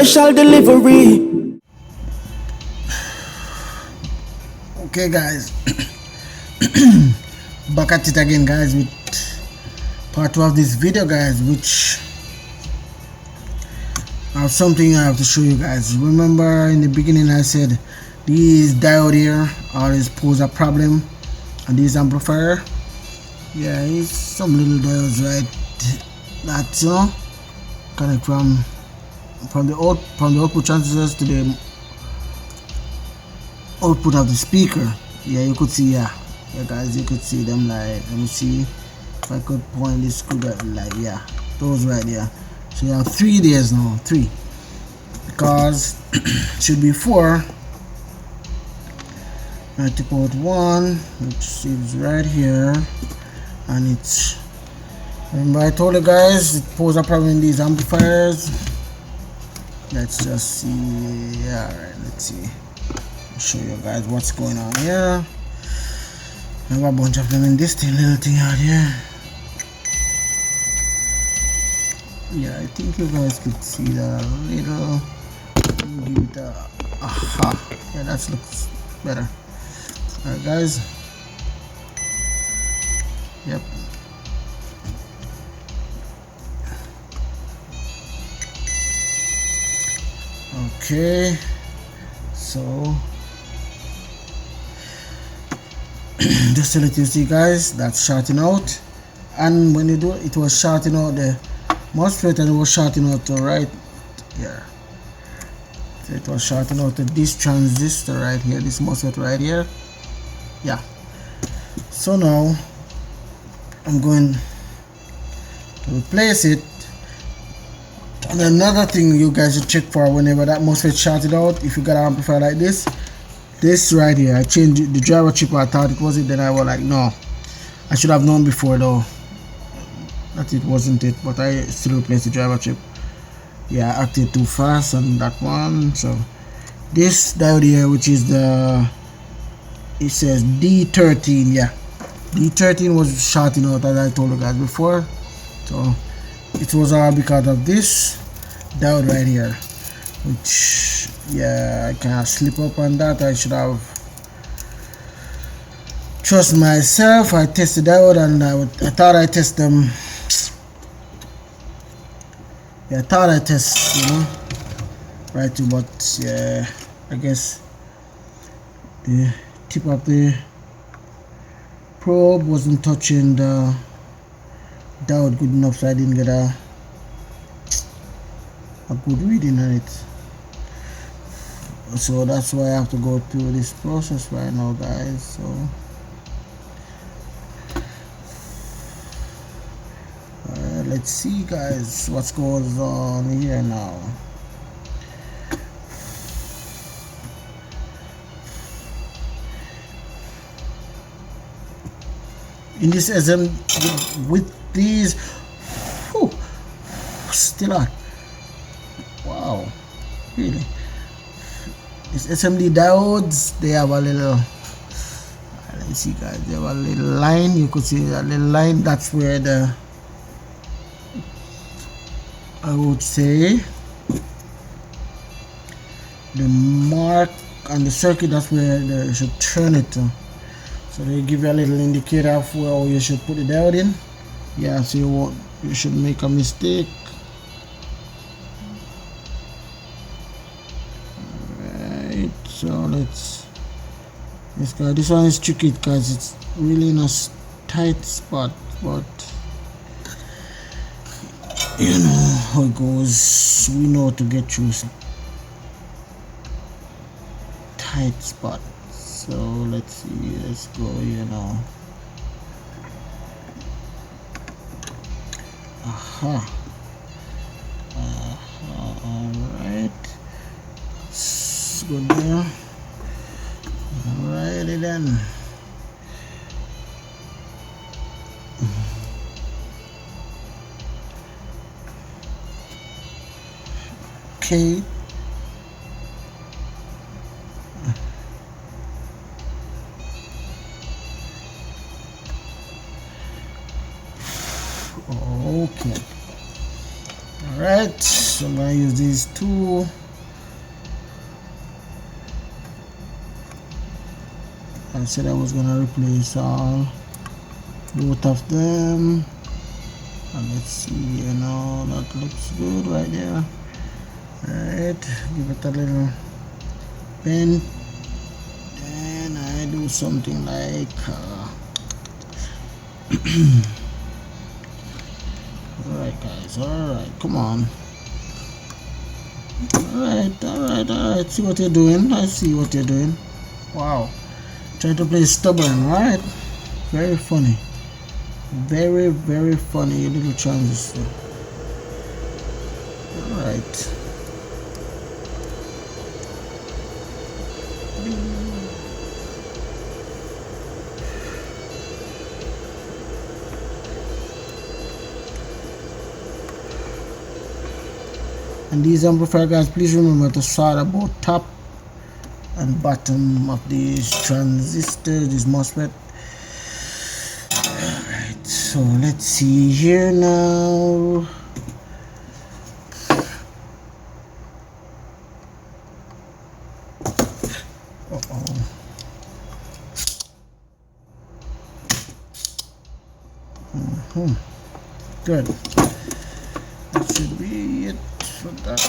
special delivery. Okay guys, back at it again guys with part 2 of this video guys, which I have something I have to show you guys. Remember in the beginning I said these diode here always pose a problem, and this amplifier, yeah, it's some little diodes right that, you know, connect from the output transistors to the output of the speaker. Yeah, you could see, yeah guys, you could see them. Like, let me see if I could point this screwdriver, like, yeah, those right there. So you have 3 days now, 3, because should be 4. I took out 1, which is right here, and it's, remember I told you guys it poses a problem in these amplifiers. Let's just see. Yeah, alright, let's see. Show you guys what's going on here. I have a bunch of them in this little thing out here. Yeah, I think you guys could see that a little. Give it a aha. Yeah, that looks better. Alright guys. Yep. Okay. So just to let you see guys, that's shorting out, and when you do it, was shorting out the MOSFET, and it was shorting out to right here. So it was shorting out to this transistor right here, this MOSFET right here. Yeah. So now I'm going to replace it. And another thing you guys should check for whenever that MOSFET shorted out, if you got an amplifier like this right here, I changed the driver chip. I thought it was it, then I was like, no, I should have known before though that it wasn't it, but I still replaced the driver chip. Yeah, I acted too fast on that one. So this diode here, which is the, it says D13, yeah, D13 was shorting out, as I told you guys before. So it was all because of this diode right here, which, yeah, I kind of slip up on that. I should have trust myself. I tested the diode, and I thought I test them. Yeah, I thought I test, you know, right too, but yeah, I guess the tip of the probe wasn't touching the diode good enough, so I didn't get a good reading on it. So that's why I have to go through this process right now guys. So let's see guys what's going on here now. In this SM with these, whew, still on. Wow, really. These SMD diodes, they have a little, let me see guys, they have a little line. You could see that little line. That's where the, I would say, the mark on the circuit, that's where they should turn it to. So they give you a little indicator of where you should put the diode in. Yeah, so you should make a mistake. Alright, so let's go. This one is tricky because it's really in a tight spot, but you know how it goes. We know to get through tight spot. So let's see, let's go, you know. Aha. Alright. Let's go there. Alrighty then. Okay. Okay. All right. so I'm gonna use these two. I said I was gonna replace both of them, and let's see, you know, that looks good right there. Alright, give it a little bend, and I do something like alright guys, alright, come on. Alright, see what you're doing. I see what you're doing. Wow, try to play stubborn, right? Very funny, very funny little transistor. Alright, and these amplifier guys, please remember to solder both top and bottom of these transistors, this MOSFET. Alright, so let's see here now. Good. That should be it for that.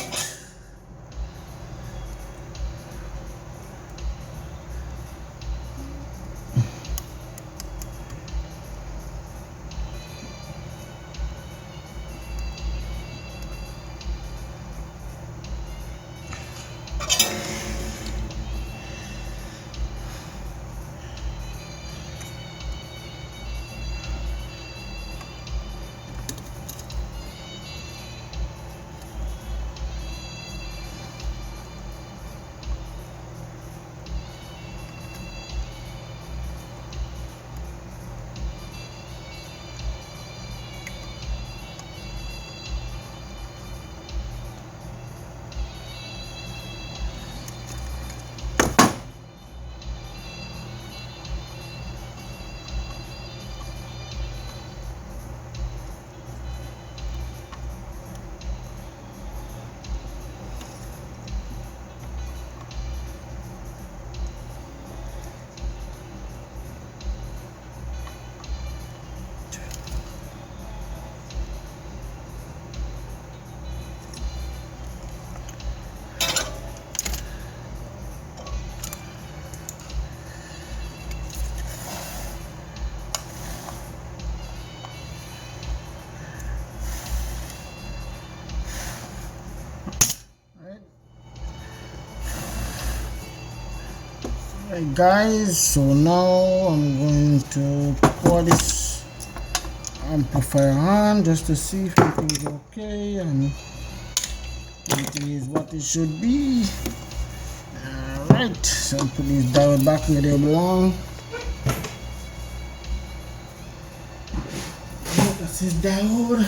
Alright guys, so now I'm going to pour this amplifier on just to see if everything is okay and everything is what it should be. Alright, so I'll put this diode back where they belong. That's his diode.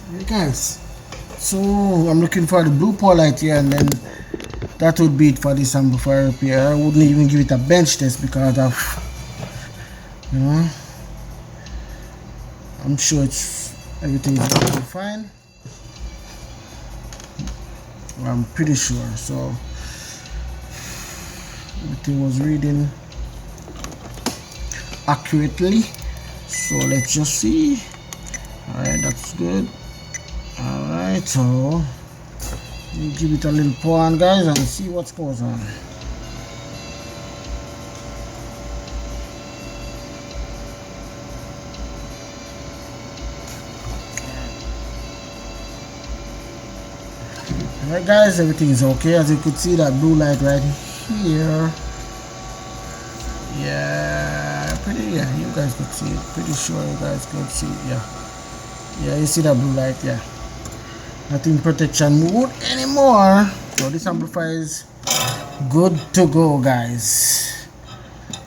Alright guys, so I'm looking for the blue pole light here, and then that would be it for this amplifier repair. I wouldn't even give it a bench test because of, you know, I'm sure everything is working fine. I'm pretty sure. So everything was reading accurately. So let's just see. Alright, that's good. Alright, so give it a little pour on guys and see what goes on. Alright guys, everything is okay. As you could see, that blue light right here. Yeah, you guys could see it. Pretty sure you guys could see it. Yeah, you see that blue light. Yeah, not in protection mode anymore. So this amplifier is good to go guys.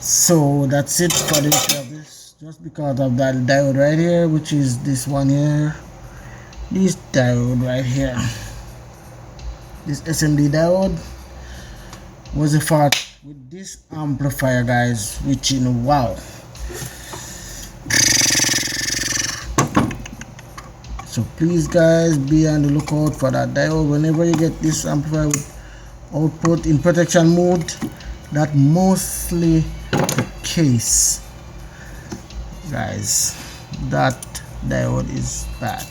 So that's it for the issue of this, just because of that diode right here, which is this one here, this diode right here, this SMD diode was a fault with this amplifier guys, which, you know, wow. So please guys, be on the lookout for that diode whenever you get this amplifier with output in protection mode. That mostly the case, guys. That diode is bad.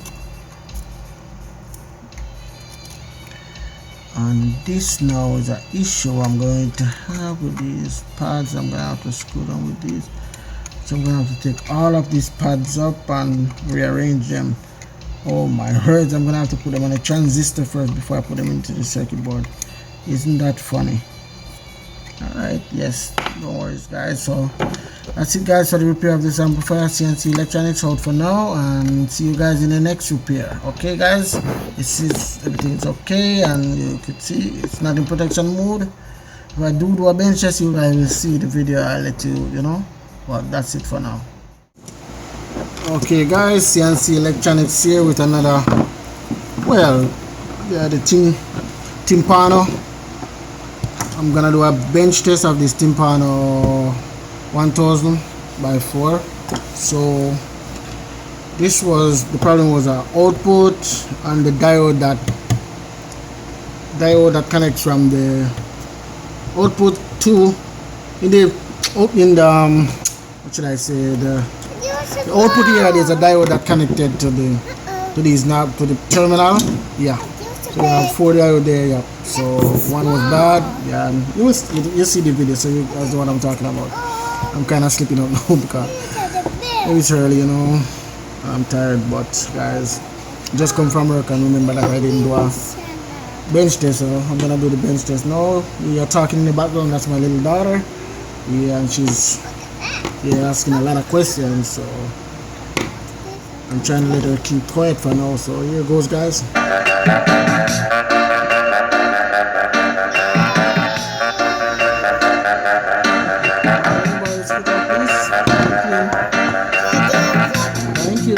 And this now is an issue I'm going to have with these pads. I'm gonna have to screw them with these. So I'm gonna have to take all of these pads up and rearrange them. Oh my words, I'm gonna have to put them on a transistor first before I put them into the circuit board. Isn't that funny? Alright, yes, no worries guys. So that's it guys for the repair of this amplifier. CNC Electronics out for now, and see you guys in the next repair. Okay guys, everything's okay, and you could see it's not in protection mode. If I do a bench test, you guys will see the video. I'll let you know, but that's it for now. Okay guys, CNC Electronics here with another, well, yeah, the TIMPANO. I'm gonna do a bench test of this TIMPANO 1000/4. So this was, the problem was our output and the diode that connects from the output to what should I say, the output here. There's a diode that connected to the terminal. Yeah, so we have 4 diodes there. Yeah, so one was bad. Yeah, you see the video, so that's what I'm talking about. I'm kind of sleeping up now because it's early, you know. I'm tired, but guys, just come from work and remember that I didn't do a bench test, so I'm gonna do the bench test now. We are talking in the background. That's my little daughter. Yeah, and she's asking a lot of questions, so I'm trying to let her keep quiet for now. So here goes, guys. Thank you.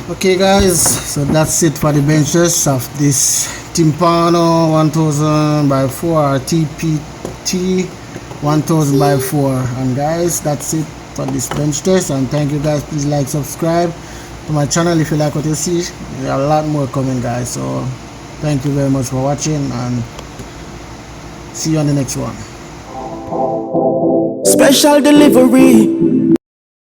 Okay guys, so that's it for the benches of this TIMPANO 1000/4 TPT1000/4, and guys, that's it. for this bench test. And thank you guys. Please like, subscribe to my channel if you like what you see. There are a lot more coming, guys. So thank you very much for watching, and see you on the next one. Special delivery.